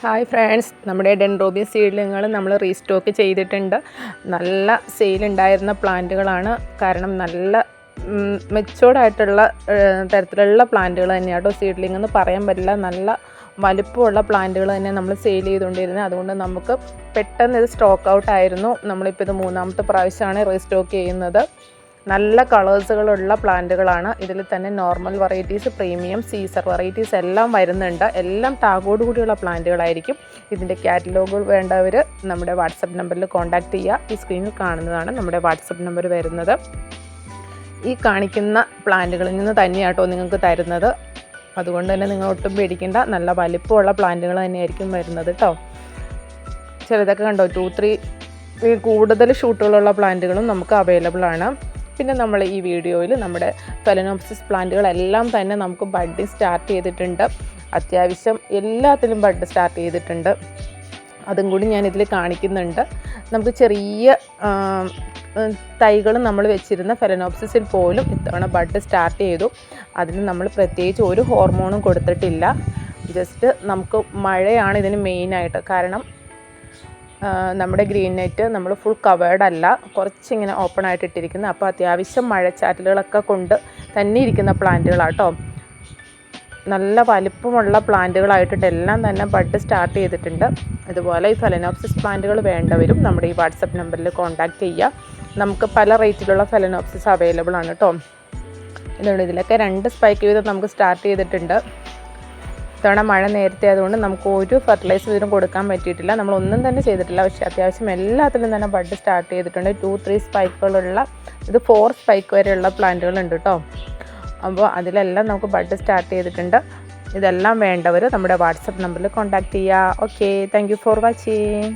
Hi friends, നമ്മുടെ dendrobium സീഡ്ലിങ്ങൾ നമ്മൾ restock ചെയ്തിട്ടുണ്ട്. നല്ല സെയിലുണ്ടായിരുന്ന പ്ലാന്റുകളാണ്. കാരണം നല്ല മെച്ചോർഡായിട്ടുള്ള തരത്തിലുള്ള പ്ലാന്റുകൾ തന്നെയാണ് കേട്ടോ. സീഡ്ലിംഗ് എന്ന് പറയാൻ പറ്റില്ല, നല്ല വലുപ്പമുള്ള പ്ലാന്റുകൾ തന്നെ നമ്മൾ സെയിൽ ചെയ്തുകൊണ്ടിരുന്നത്. അതുകൊണ്ട് നമുക്ക് പെട്ടെന്ന് ഇത് സ്റ്റോക്ക് ഔട്ട് ആയിരുന്നു. നമ്മളിപ്പോൾ ഇത് 3ാമത്തെ പ്രാവശ്യമാണ് റീസ്റ്റോക്ക് ചെയ്യുന്നത്. നല്ല കളേഴ്സുകളുള്ള പ്ലാന്റുകളാണ്. ഇതിൽ തന്നെ നോർമൽ വെറൈറ്റീസ്, പ്രീമിയം, സീസർ വെറൈറ്റീസ് എല്ലാം വരുന്നുണ്ട്. എല്ലാം ടാഗോട് കൂടിയുള്ള പ്ലാന്റുകളായിരിക്കും. ഇതിൻ്റെ കാറ്റലോഗ് വേണ്ടവർ നമ്മുടെ വാട്സപ്പ് നമ്പറിൽ കോൺടാക്റ്റ് ചെയ്യുക. ഈ സ്ക്രീനിൽ കാണുന്നതാണ് നമ്മുടെ വാട്സപ്പ് നമ്പർ വരുന്നത്. ഈ കാണിക്കുന്ന പ്ലാന്റുകളിൽ നിന്ന് തന്നെയാട്ടോ നിങ്ങൾക്ക് തരുന്നത്. അതുകൊണ്ട് തന്നെ നിങ്ങൾ ഒട്ടും പേടിക്കേണ്ട, നല്ല വലിപ്പമുള്ള പ്ലാന്റുകൾ തന്നെയായിരിക്കും വരുന്നത് കേട്ടോ. ചിലതൊക്കെ കണ്ടോ, 2-3 കൂടുതൽ ഷൂട്ടുകളുള്ള പ്ലാന്റുകളും നമുക്ക് അവൈലബിൾ ആണ്. പിന്നെ നമ്മൾ ഈ വീഡിയോയിൽ നമ്മുടെ ഫെലനോപ്സിസ് പ്ലാന്റുകളെല്ലാം തന്നെ നമുക്ക് ബഡ്ഡിങ് സ്റ്റാർട്ട് ചെയ്തിട്ടുണ്ട്. അത്യാവശ്യം എല്ലാത്തിലും ബഡ് സ്റ്റാർട്ട് ചെയ്തിട്ടുണ്ട്. അതും കൂടി ഞാനിതിൽ കാണിക്കുന്നുണ്ട്. നമുക്ക് ചെറിയ തൈകൾ നമ്മൾ വെച്ചിരുന്ന ഫെലനോപ്സിസിൽ പോലും ഇത്തവണ ബഡ് സ്റ്റാർട്ട് ചെയ്തു. അതിന് നമ്മൾ പ്രത്യേകിച്ച് ഒരു ഹോർമോണും കൊടുത്തിട്ടില്ല. ജസ്റ്റ് നമുക്ക് മഴയാണ് ഇതിന് മെയിനായിട്ട്. കാരണം നമ്മുടെ ഗ്രീൻ നെറ്റ് നമ്മൾ ഫുൾ കവേർഡ് അല്ല, കുറച്ചിങ്ങനെ ഓപ്പൺ ആയിട്ട് ഇട്ടിരിക്കുന്നത്. അപ്പോൾ അത്യാവശ്യം മഴച്ചാറ്റലുകളൊക്കെ കൊണ്ട് തന്നെ ഇരിക്കുന്ന പ്ലാന്റുകളാട്ടോ. നല്ല വലിപ്പമുള്ള പ്ലാന്റുകളായിട്ടുണ്ട്. എല്ലാം തന്നെ ബഡ് സ്റ്റാർട്ട് ചെയ്തിട്ടുണ്ട്. ഇതുപോലെ ഈ ഫെലനോപ്സിസ് പ്ലാന്റുകൾ വേണ്ടവരും നമ്മുടെ ഈ വാട്സപ്പ് നമ്പറിൽ കോൺടാക്റ്റ് ചെയ്യുക. നമുക്ക് പല റേറ്റിലുള്ള ഫെലനോപ്സിസ് അവൈലബിൾ ആണ് കേട്ടോ. ഇതുകൊണ്ട് ഇതിലൊക്കെ 2 സ്പൈക്ക് വീതം നമുക്ക് സ്റ്റാർട്ട് ചെയ്തിട്ടുണ്ട്. ഇത്തവണ മഴ നേരത്തെ ആയതുകൊണ്ട് നമുക്ക് ഒരു ഫെർട്ടിലൈസർ ഇതിനും കൊടുക്കാൻ പറ്റിയിട്ടില്ല. നമ്മളൊന്നും തന്നെ ചെയ്തിട്ടില്ല. പക്ഷേ അത്യാവശ്യം എല്ലാത്തിലും തന്നെ ബഡ് സ്റ്റാർട്ട് ചെയ്തിട്ടുണ്ട്. 2-3 സ്പൈക്കുകളുള്ള, ഇത് 4 സ്പൈക്ക് വരെയുള്ള പ്ലാന്റുകളുണ്ട് കേട്ടോ. അപ്പോൾ അതിലെല്ലാം നമുക്ക് ബഡ് സ്റ്റാർട്ട് ചെയ്തിട്ടുണ്ട്. ഇതെല്ലാം വേണ്ടവർ നമ്മുടെ വാട്സപ്പ് നമ്പറിൽ കോൺടാക്റ്റ് ചെയ്യുക. Okay, thank you for watching.